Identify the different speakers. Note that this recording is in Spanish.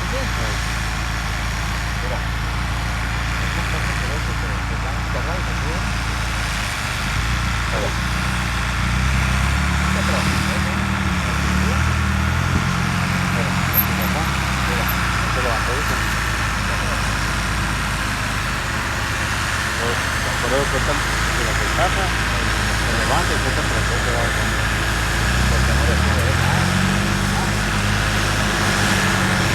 Speaker 1: también. Mira, estos coches se ve que están cerrados y se suben. Mira, mira, mira, se levantó, ¿viste? Por eso cuesta, mira, que pasa, se levanta y cuesta el tractor, se va a porque no le sube.